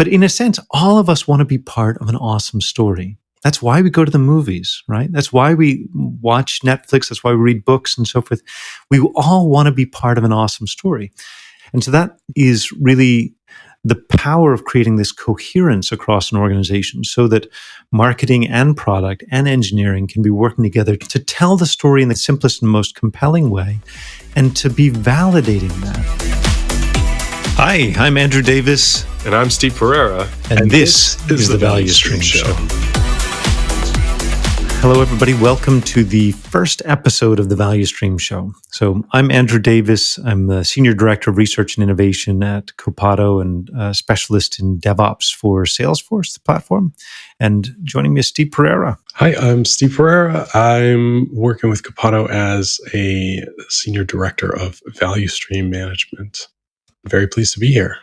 But in a sense, all of us want to be part of an awesome story. That's why we go to the movies, right? That's why we watch Netflix. That's why we read books and so forth. We all want to be part of an awesome story. And so that is really the power of creating this coherence across an organization so that marketing and product and engineering can be working together to tell the story in the simplest and most compelling way and to be validating that. Hi, I'm Andrew Davis. And I'm Steve Pereira. And this is the Value Stream Show. Hello, everybody. Welcome to the first episode of the Value Stream Show. So I'm Andrew Davis. I'm the Senior Director of Research and Innovation at Copado and a specialist in DevOps for Salesforce, the platform. And joining me is Steve Pereira. Hi, I'm Steve Pereira. I'm working with Copado as a Senior Director of Value Stream Management. Very pleased to be here.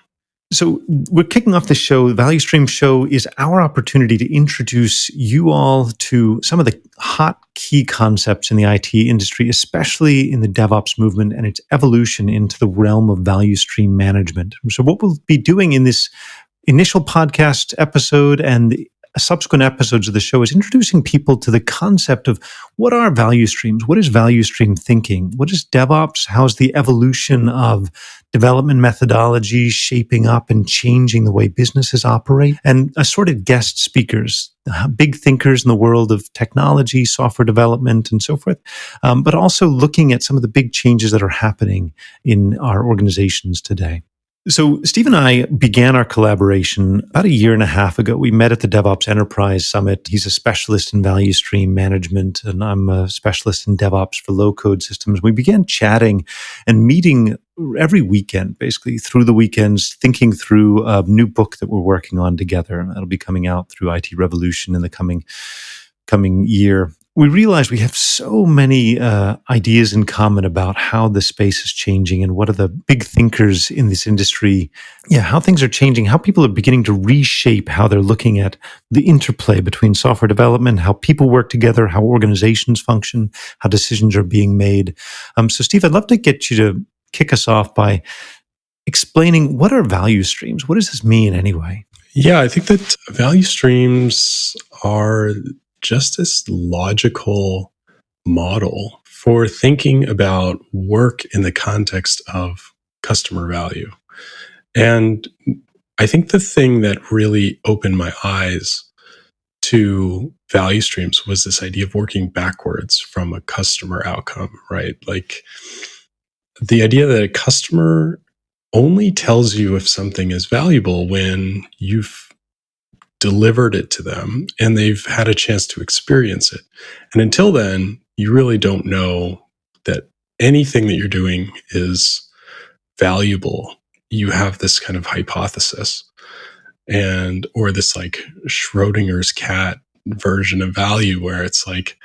So we're kicking off the show. The Value Stream Show is our opportunity to introduce you all to some of the hot key concepts in the IT industry, especially in the DevOps movement and its evolution into the realm of value stream management. So what we'll be doing in this initial podcast episode and the subsequent episodes of the show is introducing people to the concept of what are value streams, what is value stream thinking, what is DevOps, how's the evolution of development methodology shaping up and changing the way businesses operate, and assorted guest speakers, big thinkers in the world of technology, software development, and so forth, but also looking at some of the big changes that are happening in our organizations today. So Steve and I began our collaboration about a year and a half ago. We met at the DevOps Enterprise Summit. He's a specialist in value stream management, and I'm a specialist in DevOps for low-code systems. We began chatting and meeting every weekend, basically through the weekends, thinking through a new book that we're working on together. That'll be coming out through IT Revolution in the coming year. We realize we have so many ideas in common about how the space is changing and what are the big thinkers in this industry, how things are changing, how people are beginning to reshape how they're looking at the interplay between software development, how people work together, how organizations function, how decisions are being made. So Steve, I'd love to get you to kick us off by explaining what are value streams? What does this mean anyway? Yeah, I think that value streams are just this logical model for thinking about work in the context of customer value. And I think the thing that really opened my eyes to value streams was this idea of working backwards from a customer outcome, right? Like the idea that a customer only tells you if something is valuable when you've delivered it to them and they've had a chance to experience it. And until then, you really don't know that anything that you're doing is valuable. You have this kind of hypothesis or this like Schrodinger's cat version of value where it's like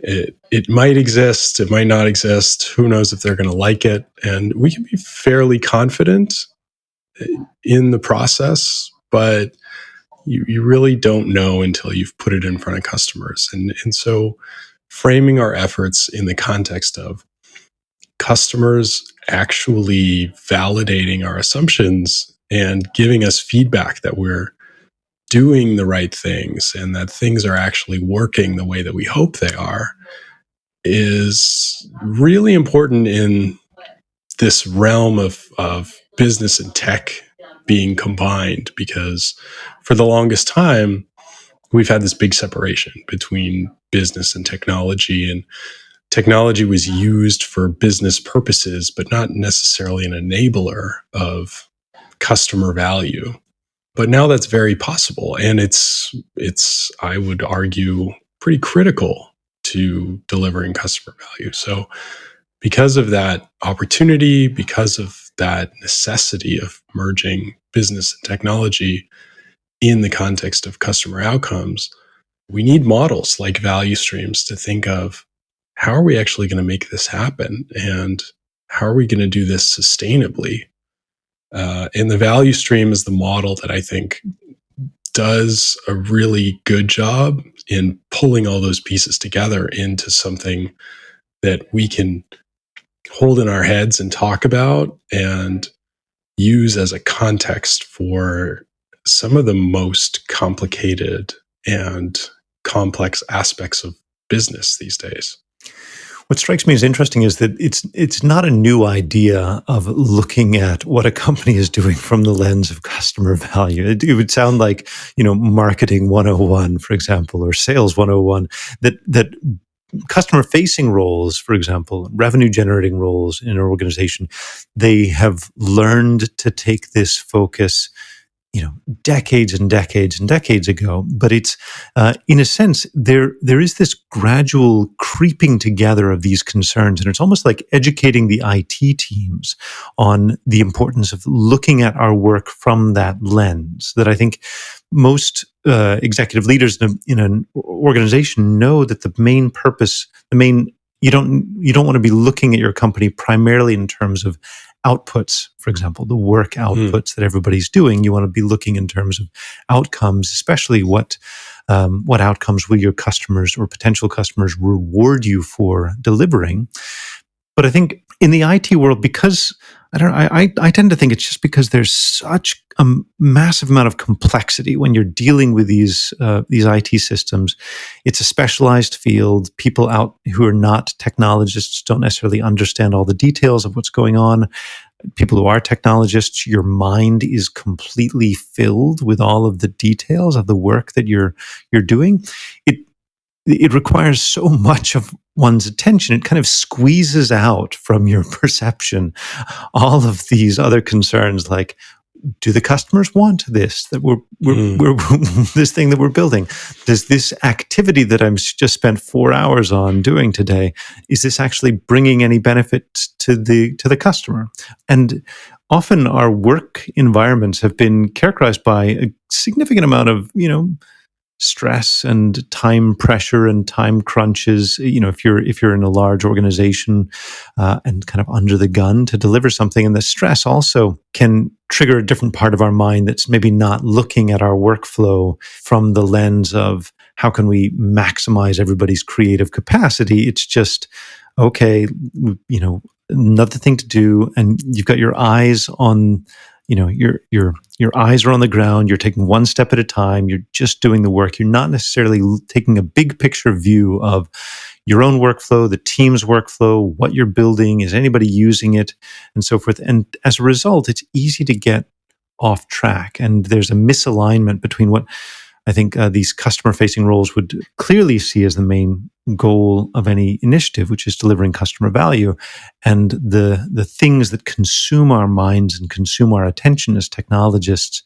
it might exist, it might not exist, who knows if they're going to like it. And we can be fairly confident in the process, but you really don't know until you've put it in front of customers. And so framing our efforts in the context of customers actually validating our assumptions and giving us feedback that we're doing the right things and that things are actually working the way that we hope they are is really important in this realm of business and tech being combined, because for the longest time, we've had this big separation between business and technology, and technology was used for business purposes, but not necessarily an enabler of customer value. But now that's very possible, and it's I would argue, pretty critical to delivering customer value. So because of that opportunity, because of that necessity of merging business and technology in the context of customer outcomes, we need models like value streams to think of how are we actually going to make this happen and how are we going to do this sustainably. And the value stream is the model that I think does a really good job in pulling all those pieces together into something that we can hold in our heads and talk about and use as a context for some of the most complicated and complex aspects of business these days. What strikes me as interesting is that it's not a new idea of looking at what a company is doing from the lens of customer value. It would sound like, marketing 101, for example, or sales 101, that customer facing roles, for example, revenue generating roles in an organization, they have learned to take this focus decades and decades and decades ago. But it's, in a sense, there is this gradual creeping together of these concerns. And it's almost like educating the IT teams on the importance of looking at our work from that lens, that I think most executive leaders in an organization know that the main purpose, you don't want to be looking at your company primarily in terms of outputs, for example, the work outputs that everybody's doing. You want to be looking in terms of outcomes, especially what outcomes will your customers or potential customers reward you for delivering. But I think in the IT world, because I tend to think it's just because there's such a massive amount of complexity when you're dealing with these IT systems. It's a specialized field. People out who are not technologists don't necessarily understand all the details of what's going on. People who are technologists, your mind is completely filled with all of the details of the work that you're doing. It requires so much of one's attention. It kind of squeezes out from your perception all of these other concerns, like, do the customers want this, that we're this thing that we're building? Does this activity that I'm just spent 4 hours on doing today, is this actually bringing any benefit to the customer? And often our work environments have been characterized by a significant amount of, stress and time pressure and time crunches. If you're in a large organization and kind of under the gun to deliver something, and the stress also can trigger a different part of our mind that's maybe not looking at our workflow from the lens of how can we maximize everybody's creative capacity. It's just, okay, another thing to do, and you've got your eyes on, your eyes are on the ground. You're taking one step at a time. You're just doing the work. You're not necessarily taking a big picture view of your own workflow, the team's workflow, what you're building, is anybody using it, and so forth. And as a result, it's easy to get off track. And there's a misalignment between what I think these customer-facing roles would clearly see as the main goal of any initiative, which is delivering customer value, and the things that consume our minds and consume our attention as technologists.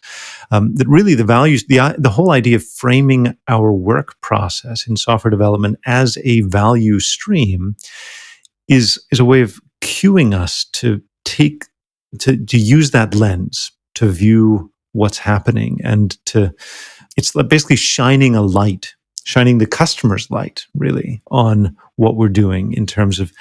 That really the values, the whole idea of framing our work process in software development as a value stream is a way of cueing us to use that lens to view what's happening, and it's basically shining the customer's light, really, on what we're doing in terms of,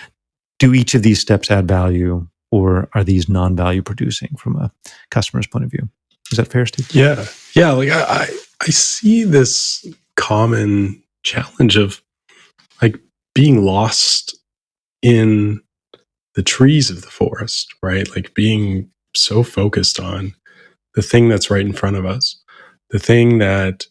do each of these steps add value, or are these non-value producing from a customer's point of view? Is that fair, Steve? Yeah. Like I see this common challenge of like being lost in the trees of the forest, right? Like being so focused on the thing that's right in front of us, the thing that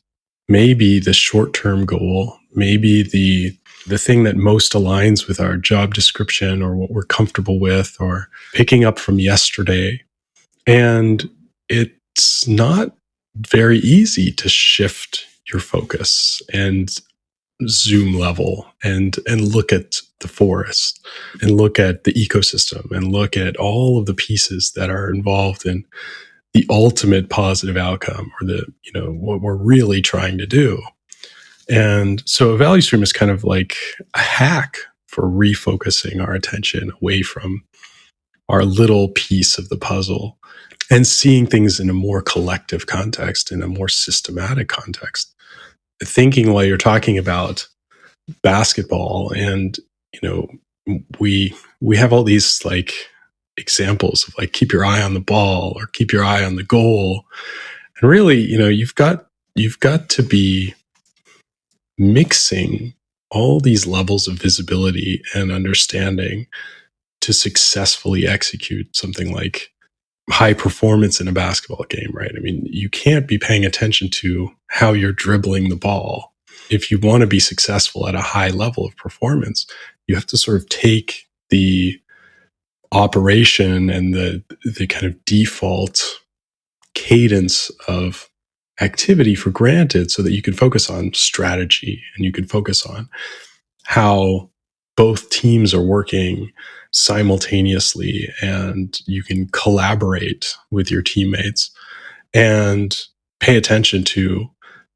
may be the short-term goal, maybe the thing that most aligns with our job description or what we're comfortable with, or picking up from yesterday. And it's not very easy to shift your focus and zoom level and look at the forest and look at the ecosystem and look at all of the pieces that are involved in the ultimate positive outcome, or what we're really trying to do. And so a value stream is kind of like a hack for refocusing our attention away from our little piece of the puzzle and seeing things in a more collective context, in a more systematic context. Thinking while you're talking about basketball, and we have all these like examples of like, keep your eye on the ball or keep your eye on the goal. And really, you've got to be mixing all these levels of visibility and understanding to successfully execute something like high performance in a basketball game, right? I mean, you can't be paying attention to how you're dribbling the ball. If you want to be successful at a high level of performance, you have to sort of take the operation and the kind of default cadence of activity for granted so that you can focus on strategy and you can focus on how both teams are working simultaneously and you can collaborate with your teammates and pay attention to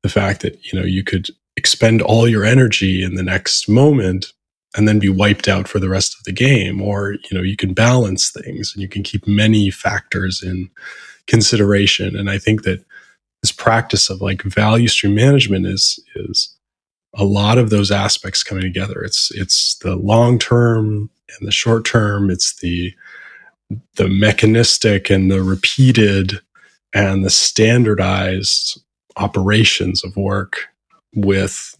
the fact that you could expend all your energy in the next moment and then be wiped out for the rest of the game, or you can balance things and you can keep many factors in consideration. And I think that this practice of like value stream management is a lot of those aspects coming together. It's the long term and the short term. It's the mechanistic and the repeated and the standardized operations of work with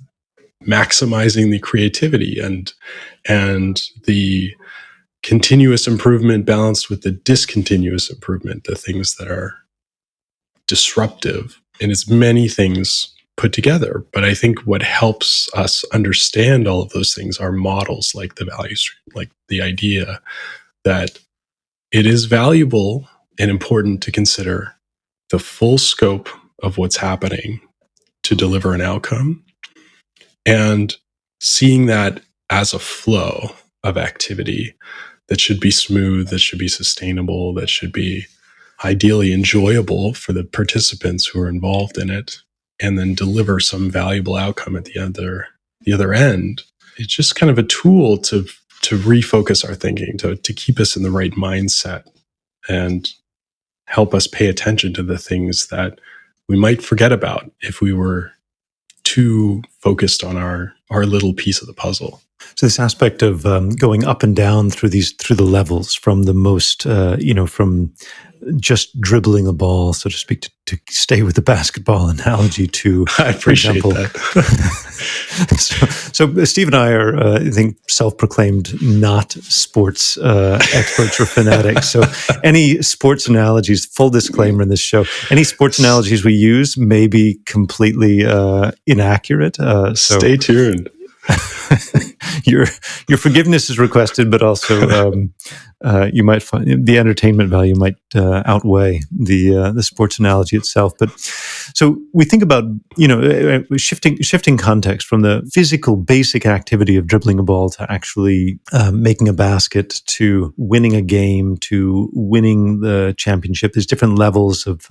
maximizing the creativity and the continuous improvement balanced with the discontinuous improvement, the things that are disruptive. And it's many things put together. But I think what helps us understand all of those things are models like the value stream, like the idea that it is valuable and important to consider the full scope of what's happening to deliver an outcome, and seeing that as a flow of activity that should be smooth, that should be sustainable, that should be ideally enjoyable for the participants who are involved in it, and then deliver some valuable outcome at the other end. It's just kind of a tool to refocus our thinking, to keep us in the right mindset and help us pay attention to the things that we might forget about if we were too focused on our little piece of the puzzle. So this aspect of going up and down through the levels, from the most, from just dribbling a ball, so to speak, to stay with the basketball analogy, to, I appreciate for example, that. so Steve and I are, I think, self-proclaimed not sports experts or fanatics. So any sports analogies, full disclaimer in this show, any sports analogies we use may be completely inaccurate. So stay tuned. Your forgiveness is requested, but also you might find the entertainment value might outweigh the sports analogy itself. But so we think about shifting context from the physical basic activity of dribbling a ball to actually making a basket, to winning a game, to winning the championship. There's different levels of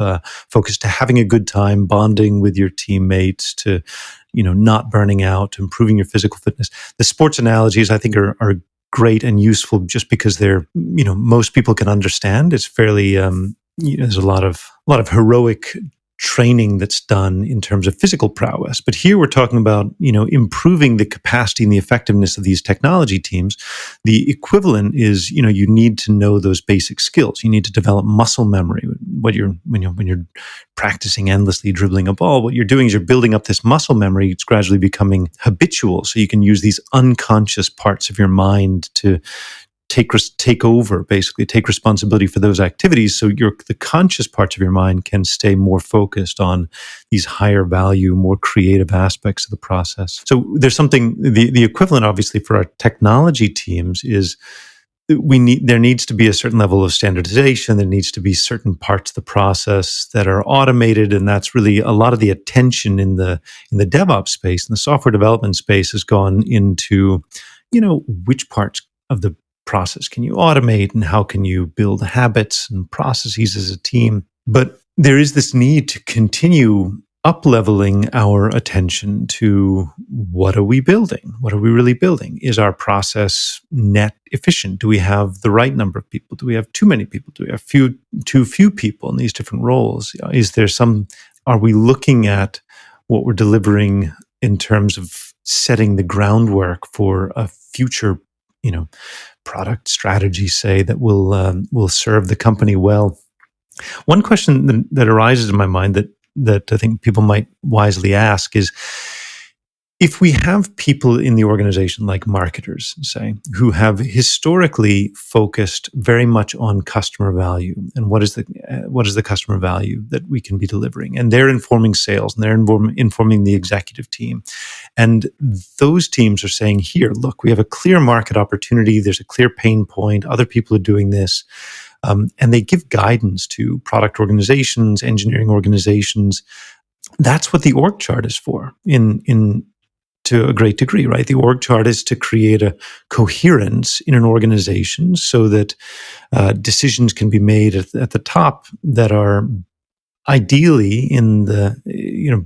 focus, to having a good time, bonding with your teammates, to not burning out, improving your physical fitness. The sports analogies, I think, are great and useful just because they're, most people can understand. It's fairly, there's a lot of heroic training that's done in terms of physical prowess. But here we're talking about, improving the capacity and the effectiveness of these technology teams. The equivalent is, you need to know those basic skills. You need to develop muscle memory. When you're practicing endlessly dribbling a ball, what you're doing is you're building up this muscle memory. It's gradually becoming habitual. So you can use these unconscious parts of your mind to take over, basically take responsibility for those activities. So the conscious parts of your mind can stay more focused on these higher value, more creative aspects of the process. So there's something, the equivalent obviously for our technology teams is there needs to be a certain level of standardization. There needs to be certain parts of the process that are automated. And that's really a lot of the attention in the DevOps space, in the software development space, has gone into, which parts of the process can you automate and how can you build habits and processes as a team. But there is this need to continue up-leveling our attention to what are we building? What are we really building? Is our process net efficient? Do we have the right number of people? Do we have too many people? Do we have too few people in these different roles? Are we looking at what we're delivering in terms of setting the groundwork for a future, product strategy, say, that will serve the company well? One question that arises in my mind that I think people might wisely ask is, if we have people in the organization, like marketers, say, who have historically focused very much on customer value and what is the customer value that we can be delivering, and they're informing sales and they're informing the executive team, and those teams are saying, here, look, we have a clear market opportunity, there's a clear pain point, other people are doing this, and they give guidance to product organizations, engineering organizations. That's what the org chart is for, in to a great degree, right? The org chart is to create a coherence in an organization so that decisions can be made at the top that are ideally in the,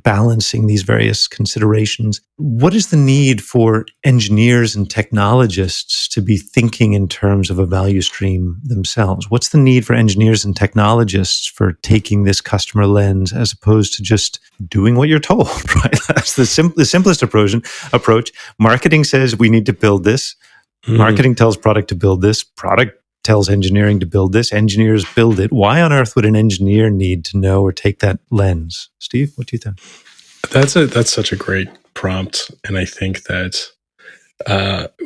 balancing these various considerations. What is the need for engineers and technologists to be thinking in terms of a value stream themselves? What's the need for engineers and technologists for taking this customer lens as opposed to just doing what you're told, right? That's the simplest approach. Marketing says we need to build this. Marketing tells product to build this. Product tells engineering to build this. Engineers build it. Why on earth would an engineer need to know or take that lens? Steve, what do you think? That's such a great prompt, and I think that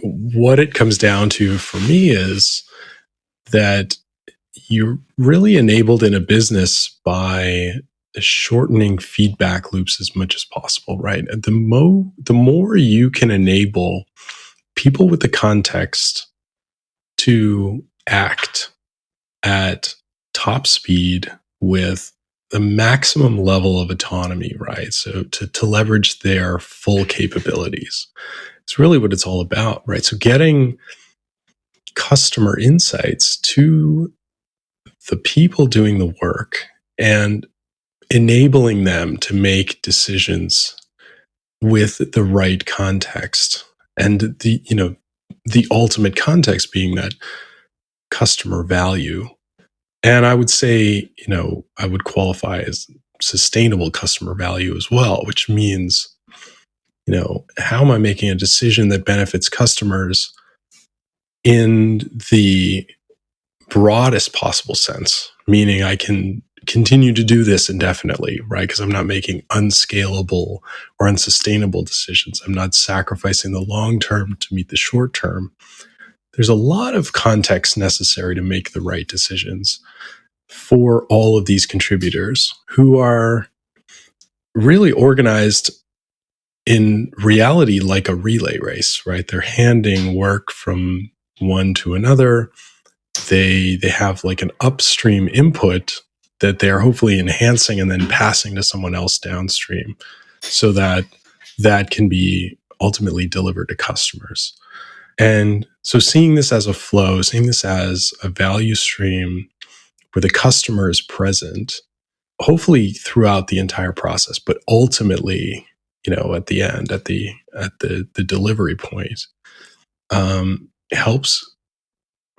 what it comes down to for me is that you're really enabled in a business by shortening feedback loops as much as possible, right? The more you can enable people with the context to act at top speed with the maximum level of autonomy, right? So to leverage their full capabilities. It's really what it's all about, right? So getting customer insights to the people doing the work and enabling them to make decisions with the right context. And the ultimate context being that customer value. And I would say, I would qualify as sustainable customer value as well, which means, how am I making a decision that benefits customers in the broadest possible sense? Meaning I can continue to do this indefinitely, right? Because I'm not making unscalable or unsustainable decisions. I'm not sacrificing the long term to meet the short term. There's a lot of context necessary to make the right decisions for all of these contributors who are really organized in reality like a relay race, right? They're handing work from one to another. They have like an upstream input that they're hopefully enhancing and then passing to someone else downstream so that that can be ultimately delivered to customers. And so seeing this as a flow, seeing this as a value stream where the customer is present, hopefully throughout the entire process, but ultimately, at the end, at the delivery point, helps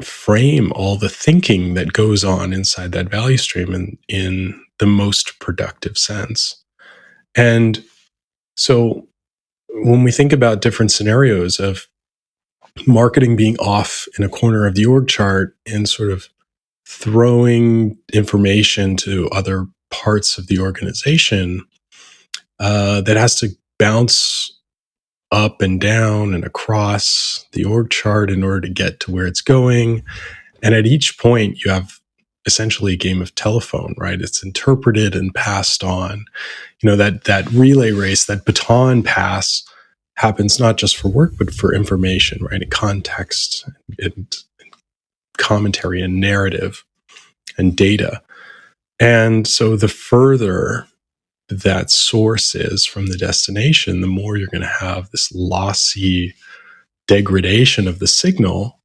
frame all the thinking that goes on inside that value stream in the most productive sense. And so when we think about different scenarios of marketing being off in a corner of the org chart and sort of throwing information to other parts of the organization that has to bounce up and down and across the org chart in order to get to where it's going. And at each point, you have essentially a game of telephone, right? It's interpreted and passed on. That relay race, that baton pass happens not just for work, but for information, right? And context and commentary and narrative and data. And so the further that source is from the destination, the more you're going to have this lossy degradation of the signal.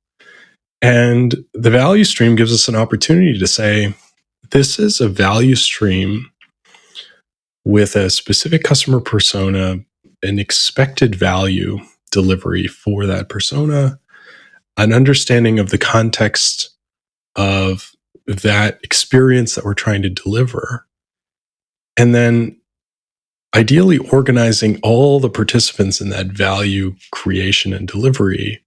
And the value stream gives us an opportunity to say, this is a value stream with a specific customer persona, an expected value delivery for that persona, an understanding of the context of that experience that we're trying to deliver, and then ideally organizing all the participants in that value creation and delivery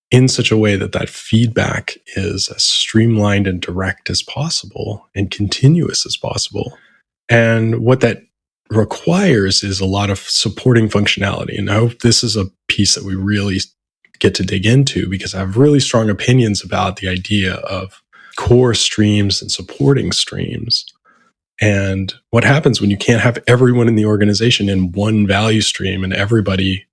in such a way that that feedback is as streamlined and direct as possible and continuous as possible. And what that requires is a lot of supporting functionality. And I hope this is a piece that we really get to dig into, because I have really strong opinions about the idea of core streams and supporting streams. And what happens when you can't have everyone in the organization in one value stream and everybody,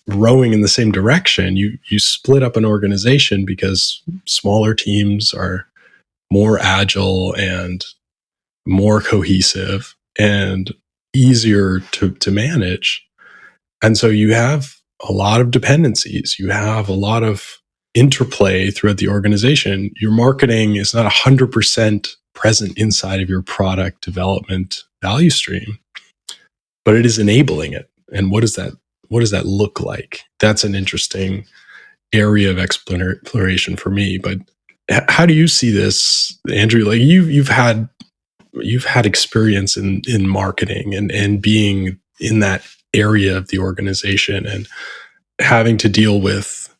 rowing in the same direction. You split up an organization because smaller teams are more agile and more cohesive and easier to manage. And so you have a lot of dependencies. You have a lot of interplay throughout the organization. Your marketing is not 100% present inside of your product development value stream, but it is enabling it. And what does that look like? That's an interesting area of exploration for me. But how do you see this, Andrew? Like you've had experience in marketing and being in that area of the organization and having to deal with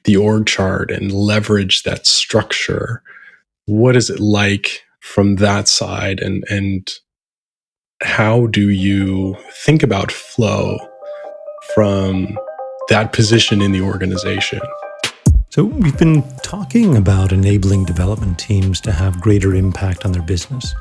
the org chart and leverage that structure. What is it like from that side, and how do you think about flow from that position in the organization? So we've been talking about enabling development teams to have greater impact on their business.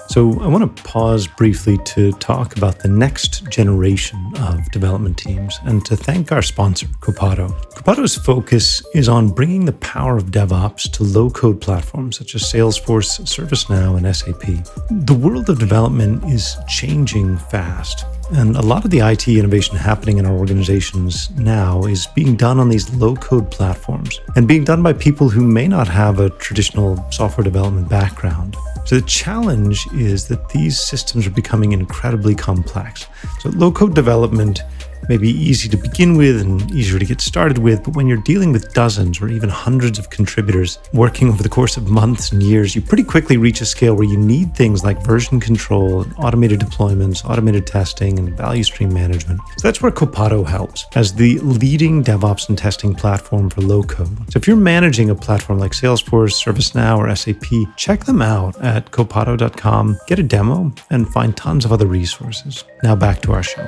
So I want to pause briefly to talk about the next generation of development teams and to thank our sponsor, Copado. Copado's focus is on bringing the power of DevOps to low-code platforms such as Salesforce, ServiceNow, and SAP. The world of development is changing fast, and a lot of the IT innovation happening in our organizations now is being done on these low-code platforms and being done by people who may not have a traditional software development background. So the challenge is that these systems are becoming incredibly complex. So low-code development may be easy to begin with and easier to get started with, but when you're dealing with dozens or even hundreds of contributors working over the course of months and years, you pretty quickly reach a scale where you need things like version control, automated deployments, automated testing, and value stream management. So that's where Copado helps as the leading DevOps and testing platform for low-code. So if you're managing a platform like Salesforce, ServiceNow, or SAP, check them out at copado.com, get a demo, and find tons of other resources. Now back to our show.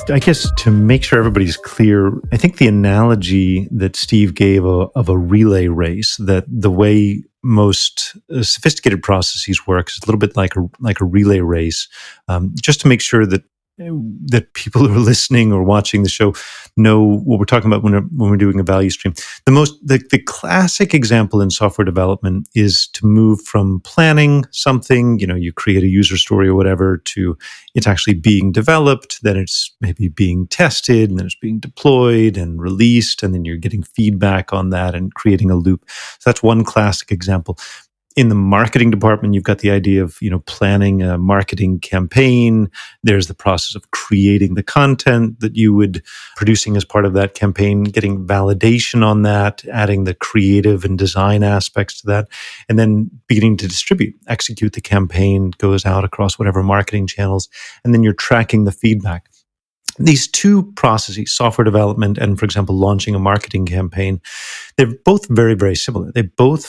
I guess to make sure everybody's clear, I think the analogy that Steve gave of a relay race, that the way most sophisticated processes work is a little bit like a relay race, just to make sure that people who are listening or watching the show know what we're talking about when we're doing a value stream. The classic example in software development is to move from planning something, you create a user story or whatever, to it's actually being developed, then it's maybe being tested, and then it's being deployed and released, and then you're getting feedback on that and creating a loop. So that's one classic example. In the marketing department, you've got the idea of, planning a marketing campaign. There's the process of creating the content that you would producing as part of that campaign, getting validation on that, adding the creative and design aspects to that, and then beginning to distribute, execute the campaign, goes out across whatever marketing channels, and then you're tracking the feedback. These two processes, software development and, for example, launching a marketing campaign, they're both very, very similar. They both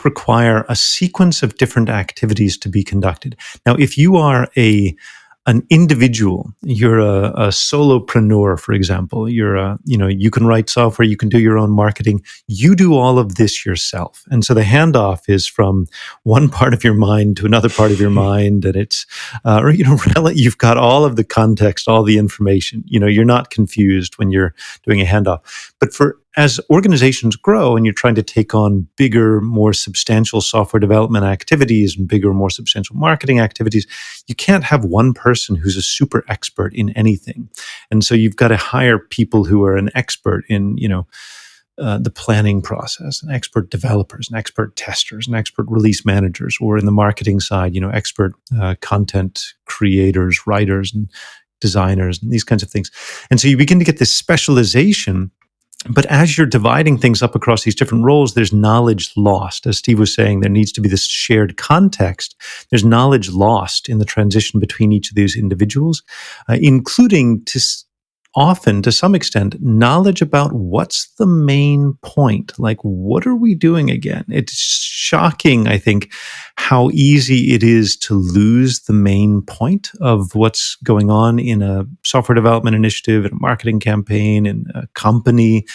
require a sequence of different activities to be conducted. Now, if you are an individual, you're a solopreneur, for example, you can write software, you can do your own marketing, you do all of this yourself. And so the handoff is from one part of your mind to another part of your mind, and it's, you've got all of the context, all the information, you're not confused when you're doing a handoff. But as organizations grow and you're trying to take on bigger, more substantial software development activities and bigger, more substantial marketing activities, you can't have one person who's a super expert in anything. And so you've got to hire people who are an expert in, the planning process, and expert developers, and expert testers, and expert release managers, or in the marketing side, expert content creators, writers, and designers, and these kinds of things. And so you begin to get this specialization. But as you're dividing things up across these different roles, there's knowledge lost. As Steve was saying, there needs to be this shared context. There's knowledge lost in the transition between each of these individuals, including to often, to some extent, knowledge about what's the main point. Like, what are we doing again? It's shocking, I think, how easy it is to lose the main point of what's going on in a software development initiative, in a marketing campaign, in a company.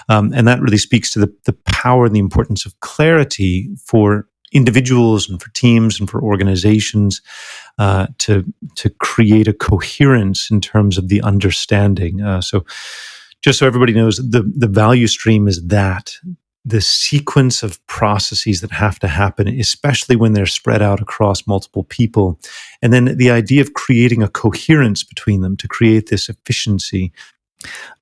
And that really speaks to the power and the importance of clarity for individuals and for teams and for organizations to create a coherence in terms of the understanding. So just so everybody knows, the value stream is that the sequence of processes that have to happen, especially when they're spread out across multiple people. And then the idea of creating a coherence between them to create this efficiency.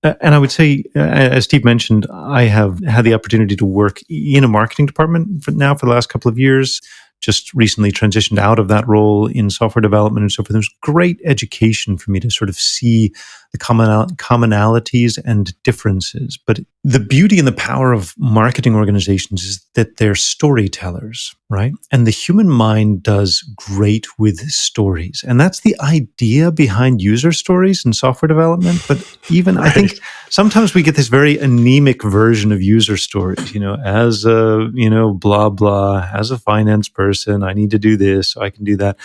And I would say, as Steve mentioned, I have had the opportunity to work in a marketing department for the last couple of years. Just recently transitioned out of that role in software development and so forth. It was great education for me to sort of see the commonalities and differences. But the beauty and the power of marketing organizations is that they're storytellers, right? And the human mind does great with stories. And that's the idea behind user stories in software development. But even I think sometimes we get this very anemic version of user stories, as a, blah, blah, as a finance person, I need to do this, so I can do that.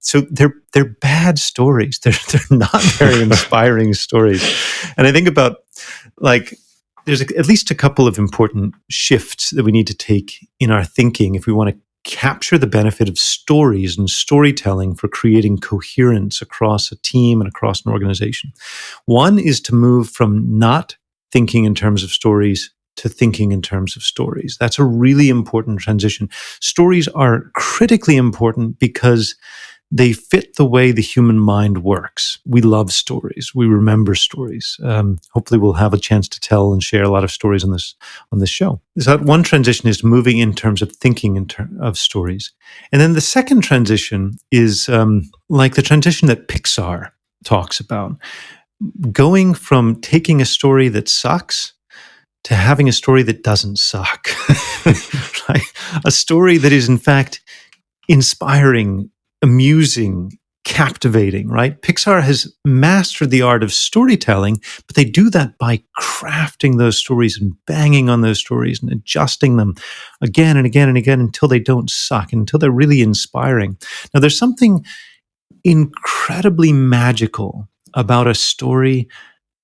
So they're bad stories. They're not very inspiring stories. And I think about, like, there's at least a couple of important shifts that we need to take in our thinking if we want to capture the benefit of stories and storytelling for creating coherence across a team and across an organization. One is to move from not thinking in terms of stories to thinking in terms of stories. That's a really important transition. Stories are critically important because they fit the way the human mind works. We love stories. We remember stories. Hopefully we'll have a chance to tell and share a lot of stories on this show. So that one transition is moving in terms of thinking of stories. And then the second transition is like the transition that Pixar talks about, going from taking a story that sucks to having a story that doesn't suck. Right? A story that is in fact inspiring, amusing, captivating, right? Pixar has mastered the art of storytelling, but they do that by crafting those stories and banging on those stories and adjusting them again and again and again until they don't suck, until they're really inspiring. Now, there's something incredibly magical about a story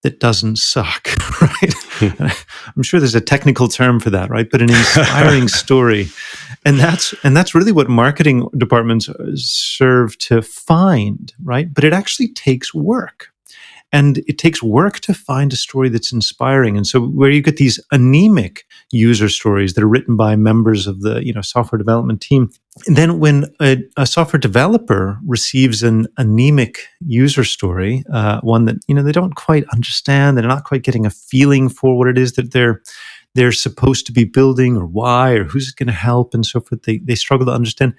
that doesn't suck, right? I'm sure there's a technical term for that, right? But an inspiring story. And that's really what marketing departments serve to find, right? But it actually takes work. And it takes work to find a story that's inspiring. And so where you get these anemic user stories that are written by members of the software development team, and then when a software developer receives an anemic user story, one that they don't quite understand, they're not quite getting a feeling for what it is that they're supposed to be building, or why, or who's going to help, and so forth, they struggle to understand,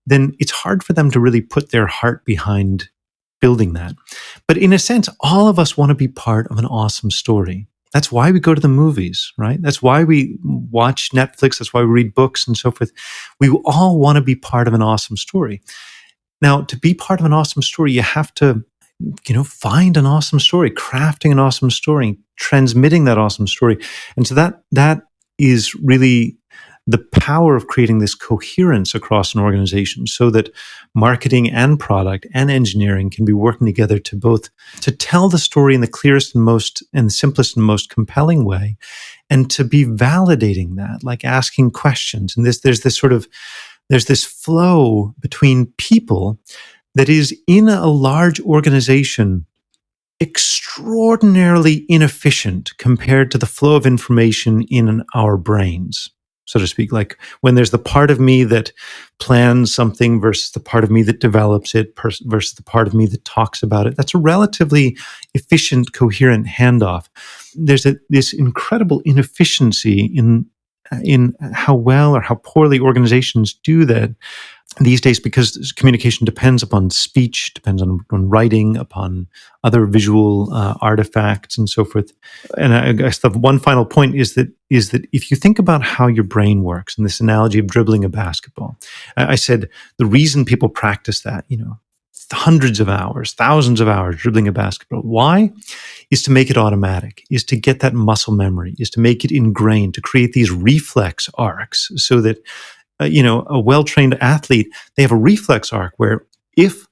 then it's hard for them to really put their heart behind building that. But in a sense, all of us want to be part of an awesome story. That's why we go to the movies, right? That's why we watch Netflix. That's why we read books and so forth. We all want to be part of an awesome story. Now, to be part of an awesome story, you have to, find an awesome story, crafting an awesome story, transmitting that awesome story. And so that is really the power of creating this coherence across an organization so that marketing and product and engineering can be working together to tell the story in the clearest and simplest and most compelling way, and to be validating that, like asking questions. And there's this flow between people that is, in a large organization, extraordinarily inefficient compared to the flow of information in our brains, so to speak. Like when there's the part of me that plans something versus the part of me that develops it versus the part of me that talks about it, that's a relatively efficient, coherent handoff. There's this incredible inefficiency in how well or how poorly organizations do that these days, because communication depends upon speech, depends on writing, upon other visual artifacts and so forth. And I guess the one final point is that if you think about how your brain works, and this analogy of dribbling a basketball, I said the reason people practice that, hundreds of hours, thousands of hours dribbling a basketball. Why? Is to make it automatic, is to get that muscle memory, is to make it ingrained, to create these reflex arcs so that, a well-trained athlete, they have a reflex arc where if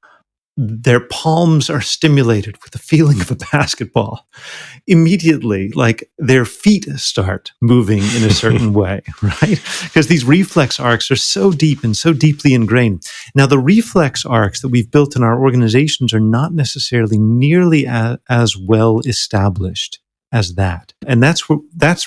their palms are stimulated with the feeling of a basketball, immediately, like their feet start moving in a certain way, right? Because these reflex arcs are so deep and so deeply ingrained. Now, the reflex arcs that we've built in our organizations are not necessarily nearly as well established as that. And that's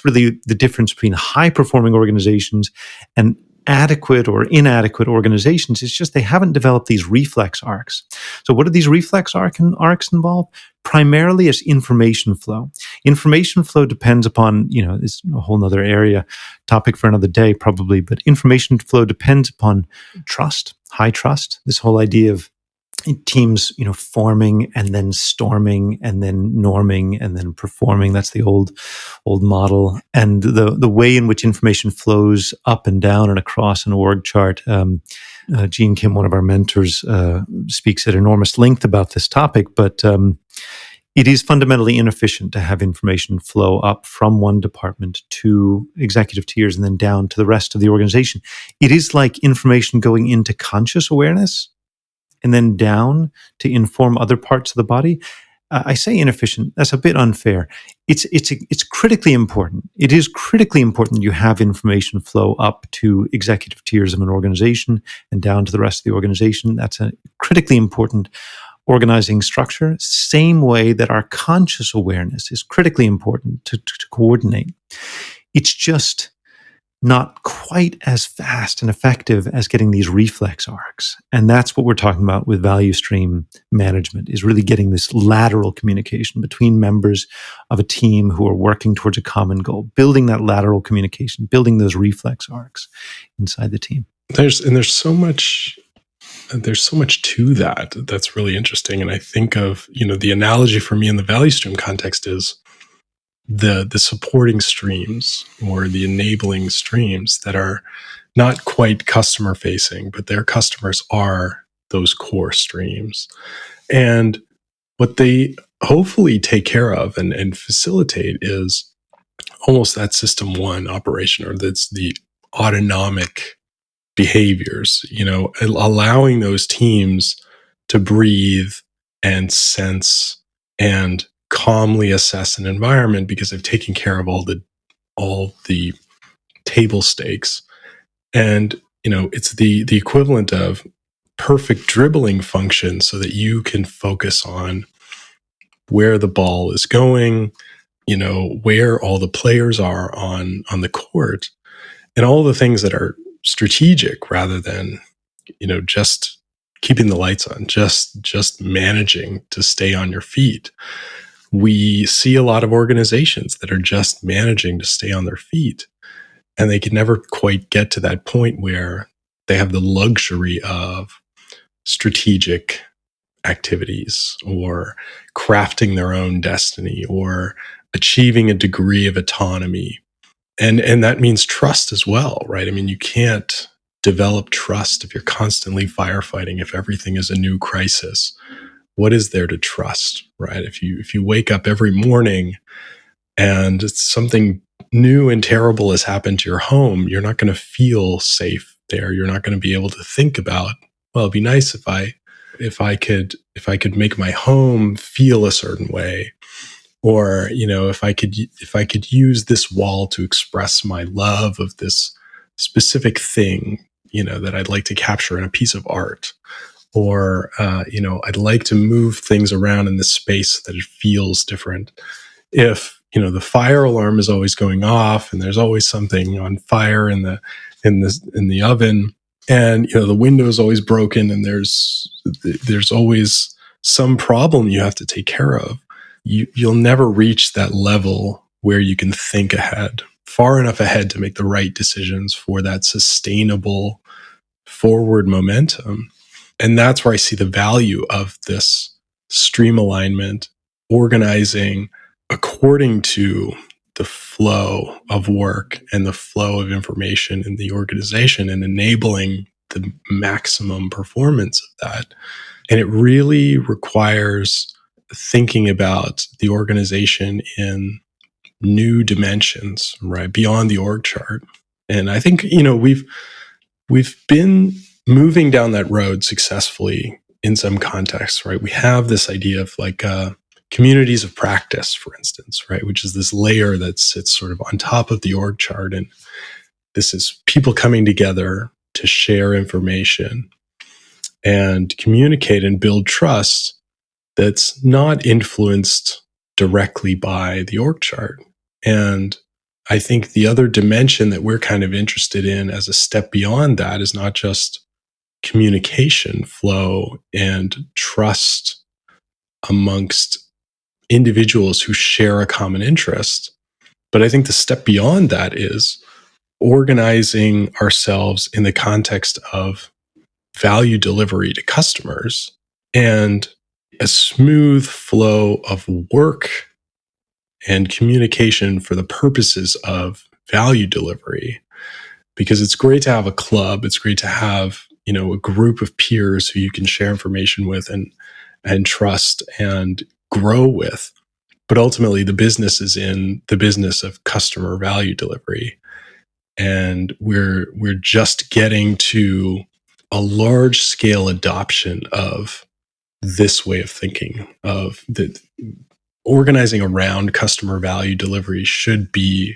really the difference between high-performing organizations and adequate or inadequate organizations. It's just they haven't developed these reflex arcs. So what do these reflex arcs involve? Primarily as information flow. Information flow depends upon, it's a whole nother area, topic for another day probably, but information flow depends upon trust, high trust, this whole idea of teams, forming and then storming and then norming and then performing. That's the old model. And the way in which information flows up and down and across an org chart. Gene Kim, one of our mentors, speaks at enormous length about this topic, but it is fundamentally inefficient to have information flow up from one department to executive tiers and then down to the rest of the organization. It is like information going into conscious awareness and then down to inform other parts of the body. I say inefficient. That's a bit unfair. It's critically important. It is critically important you have information flow up to executive tiers of an organization and down to the rest of the organization. That's a critically important organizing structure. Same way that our conscious awareness is critically important to coordinate. It's just not quite as fast and effective as getting these reflex arcs. And that's what we're talking about with value stream management, is really getting this lateral communication between members of a team who are working towards a common goal, building that lateral communication, building those reflex arcs inside the team. There's so much to that that's really interesting. And I think of, the analogy for me in the value stream context is the supporting streams or the enabling streams that are not quite customer facing, but their customers are those core streams. And what they hopefully take care of and facilitate is almost that system one operation, or that's the autonomic behaviors, allowing those teams to breathe and sense and calmly assess an environment because they've taken care of all the table stakes. And, it's the equivalent of perfect dribbling function so that you can focus on where the ball is going, where all the players are on the court, and all the things that are strategic rather than, just keeping the lights on, just managing to stay on your feet. We see a lot of organizations that are just managing to stay on their feet, and they can never quite get to that point where they have the luxury of strategic activities or crafting their own destiny or achieving a degree of autonomy. And that means trust as well, right? I mean, you can't develop trust if you're constantly firefighting, if everything is a new crisis. What is there to trust, right? If you wake up every morning and something new and terrible has happened to your home, you're not going to feel safe there. You're not going to be able to think about, well, it'd be nice if I could make my home feel a certain way, or if I could use this wall to express my love of this specific thing, that I'd like to capture in a piece of art. Or, I'd like to move things around in this space so that it feels different. If, the fire alarm is always going off and there's always something on fire in the oven, and, the window is always broken and there's always some problem you have to take care of, you'll never reach that level where you can think ahead, far enough ahead to make the right decisions for that sustainable forward momentum. And that's where I see the value of this stream alignment, organizing according to the flow of work and the flow of information in the organization and enabling the maximum performance of that. And it really requires thinking about the organization in new dimensions, right? Beyond the org chart. And I think, we've been moving down that road successfully in some contexts, right? We have this idea of like communities of practice, for instance, right? Which is this layer that sits sort of on top of the org chart. And this is people coming together to share information and communicate and build trust that's not influenced directly by the org chart. And I think the other dimension that we're kind of interested in as a step beyond that is not just communication flow and trust amongst individuals who share a common interest. But I think the step beyond that is organizing ourselves in the context of value delivery to customers and a smooth flow of work and communication for the purposes of value delivery. Because it's great to have a club, it's great to have, a group of peers who you can share information with and trust and grow with. But ultimately, the business is in the business of customer value delivery. And we're just getting to a large scale adoption of this way of thinking, of the organizing around customer value delivery should be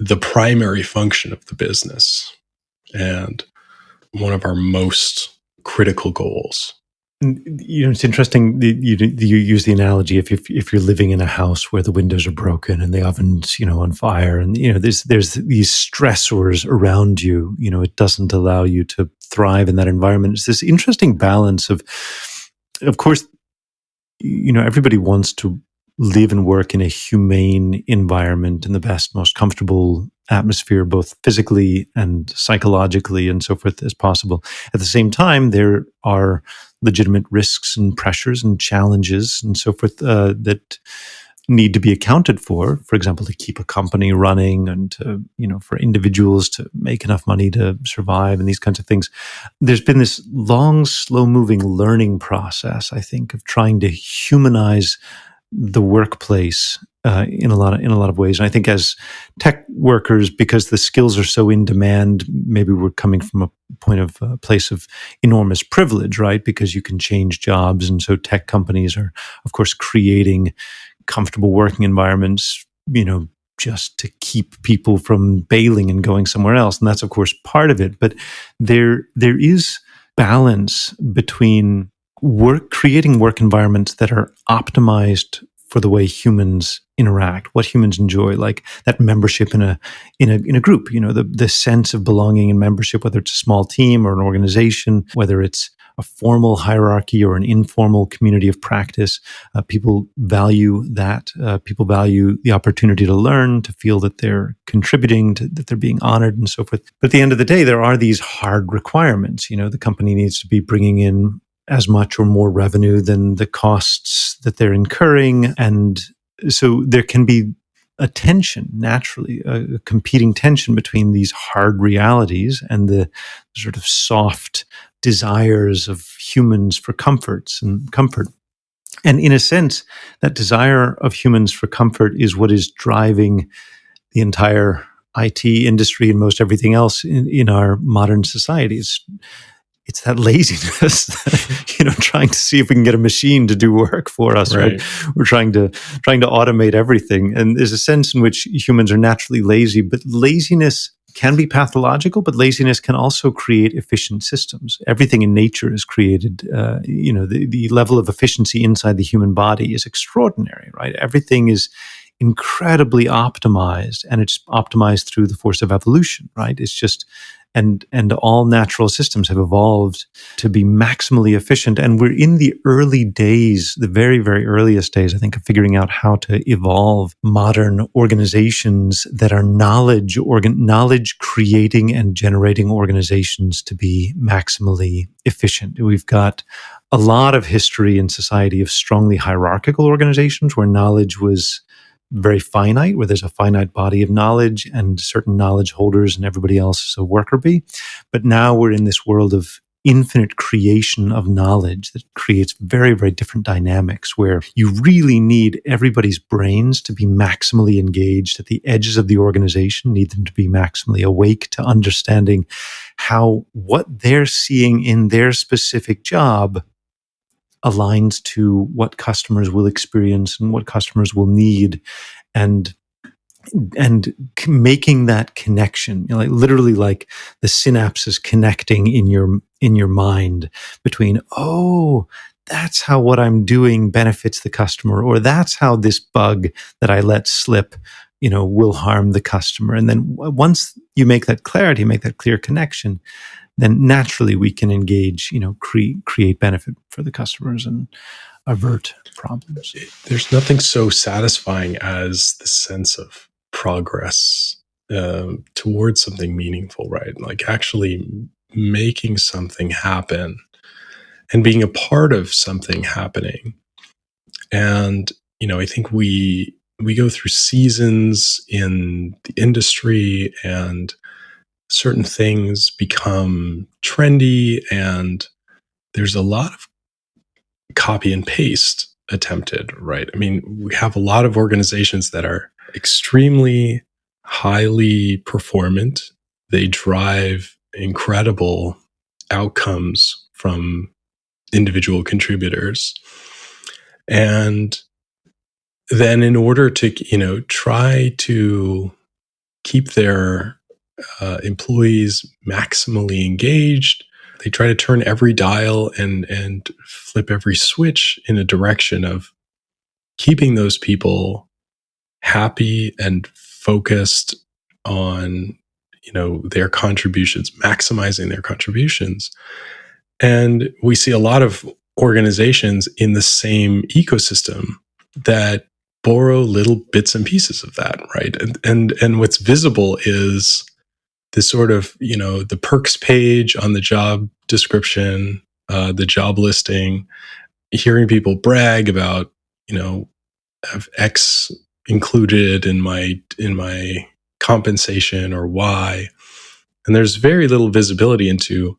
the primary function of the business and one of our most critical goals. It's interesting that you use the analogy if you're living in a house where the windows are broken and the oven's on fire, and there's these stressors around you. It doesn't allow you to thrive in that environment. It's this interesting balance of course, everybody wants to live and work in a humane environment in the best, most comfortable atmosphere, both physically and psychologically and so forth as possible. At the same time, there are legitimate risks and pressures and challenges and so forth that need to be accounted for. For example, to keep a company running and to, for individuals to make enough money to survive and these kinds of things. There's been this long, slow-moving learning process, I think, of trying to humanize the workplace in a lot of ways. And I think as tech workers, because the skills are so in demand, maybe we're coming from a place of enormous privilege, right? Because you can change jobs, and so tech companies are, of course, creating comfortable working environments, just to keep people from bailing and going somewhere else. And that's, of course, part of it. But there is balance between creating work environments that are optimized for the way humans interact, what humans enjoy, like that membership in a group, the sense of belonging and membership, whether it's a small team or an organization, whether it's a formal hierarchy or an informal community of practice. People value that. People value the opportunity to learn, to feel that they're contributing, that they're being honored and so forth. But at the end of the day, there are these hard requirements. The company needs to be bringing in as much or more revenue than the costs that they're incurring. And so there can be a tension, naturally, a competing tension between these hard realities and the sort of soft desires of humans for comfort. And in a sense, that desire of humans for comfort is what is driving the entire IT industry and most everything else in our modern societies. It's that laziness, trying to see if we can get a machine to do work for us. Right? We're trying to automate everything, and there's a sense in which humans are naturally lazy. But laziness can be pathological, but laziness can also create efficient systems. Everything in nature is created. The level of efficiency inside the human body is extraordinary. Right? Everything is incredibly optimized, and it's optimized through the force of evolution. Right? It's just. And all natural systems have evolved to be maximally efficient. And we're in the early days, the very, very earliest days, I think, of figuring out how to evolve modern organizations that are knowledge creating and generating organizations to be maximally efficient. We've got a lot of history in society of strongly hierarchical organizations where knowledge was very finite, where there's a finite body of knowledge and certain knowledge holders and everybody else is a worker bee. But now we're in this world of infinite creation of knowledge that creates very, very different dynamics where you really need everybody's brains to be maximally engaged at the edges of the organization, need them to be maximally awake to understanding how what they're seeing in their specific job aligns to what customers will experience and what customers will need, and making that connection, like literally like the synapses connecting in your mind between, oh, that's how what I'm doing benefits the customer, or that's how this bug that I let slip, will harm the customer. And then once you make that clarity, make that clear connection, then naturally we can engage, create benefit for the customers and avert problems. There's nothing so satisfying as the sense of progress towards something meaningful, right? Like actually making something happen and being a part of something happening. And, I think we go through seasons in the industry, and certain things become trendy, and there's a lot of copy and paste attempted, right? I mean, we have a lot of organizations that are extremely highly performant. They drive incredible outcomes from individual contributors. And then in order to, try to keep their employees maximally engaged, they try to turn every dial and flip every switch in a direction of keeping those people happy and focused on, their contributions, maximizing their contributions. And we see a lot of organizations in the same ecosystem that borrow little bits and pieces of that, right? And what's visible is this sort of, the perks page on the job description, the job listing, hearing people brag about, have X included in my compensation or Y. And there's very little visibility into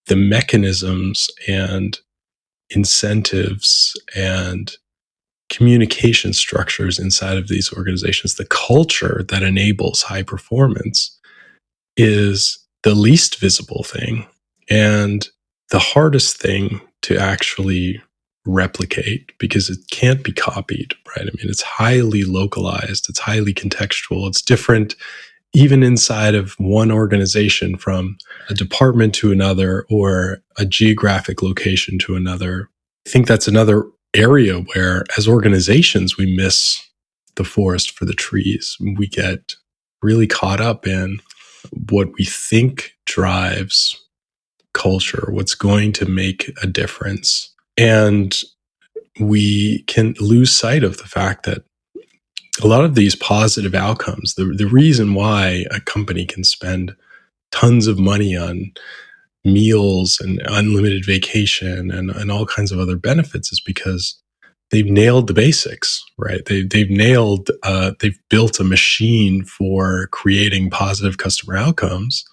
the mechanisms and incentives and communication structures inside of these organizations. The culture that enables high performance is the least visible thing and the hardest thing to actually replicate, because it can't be copied, right? I mean, it's highly localized, it's highly contextual, it's different even inside of one organization, from a department to another or a geographic location to another. I think that's another area where, as organizations, we miss the forest for the trees. We get really caught up in what we think drives culture, what's going to make a difference. And we can lose sight of the fact that a lot of these positive outcomes, the reason why a company can spend tons of money on meals and unlimited vacation and all kinds of other benefits, is because they've nailed the basics, right? They've nailed, they've built a machine for creating positive customer outcomes.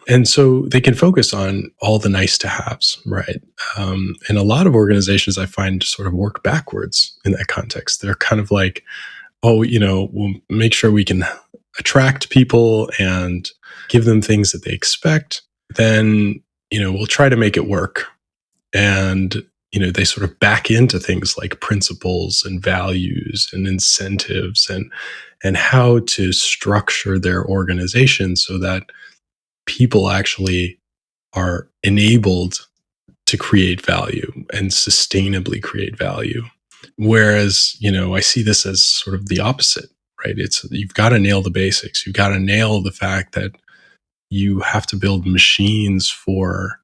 And so they can focus on all the nice to haves, right? And a lot of organizations, I find, sort of work backwards in that context. They're kind of like, oh, we'll make sure we can attract people and give them things that they expect. Then, we'll try to make it work. And, they sort of back into things like principles and values and incentives and how to structure their organization so that people actually are enabled to create value and sustainably create value. Whereas, I see this as sort of the opposite, right? It's, you've got to nail the basics. You've got to nail the fact that you have to build machines for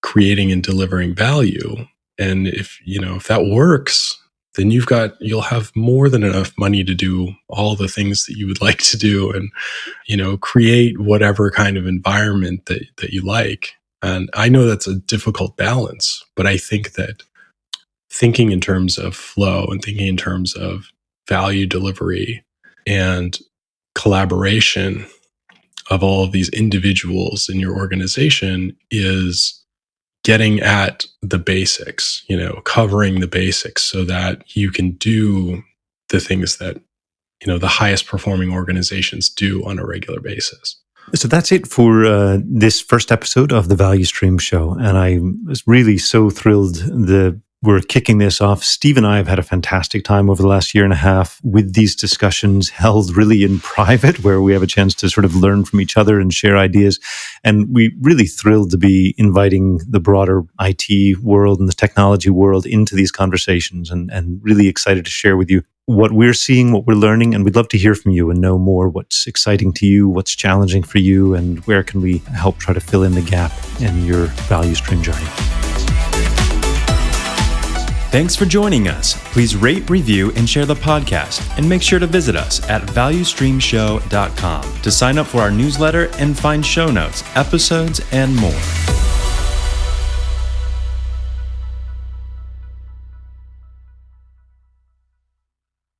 creating and delivering value. And if that works, then you'll have more than enough money to do all the things that you would like to do and, create whatever kind of environment that you like. And I know that's a difficult balance, but I think that thinking in terms of flow and thinking in terms of value delivery and collaboration of all of these individuals in your organization is getting at the basics, covering the basics so that you can do the things that, the highest performing organizations do on a regular basis. So that's it for this first episode of the Value Stream Show. And I was really so thrilled that we're kicking this off. Steve and I have had a fantastic time over the last year and a half with these discussions held really in private, where we have a chance to sort of learn from each other and share ideas. And we're really thrilled to be inviting the broader IT world and the technology world into these conversations, and really excited to share with you what we're seeing, what we're learning. And we'd love to hear from you and know more what's exciting to you, what's challenging for you, and where can we help try to fill in the gap in your value stream journey. Thanks for joining us. Please rate, review, and share the podcast. And make sure to visit us at valuestreamshow.com to sign up for our newsletter and find show notes, episodes, and more.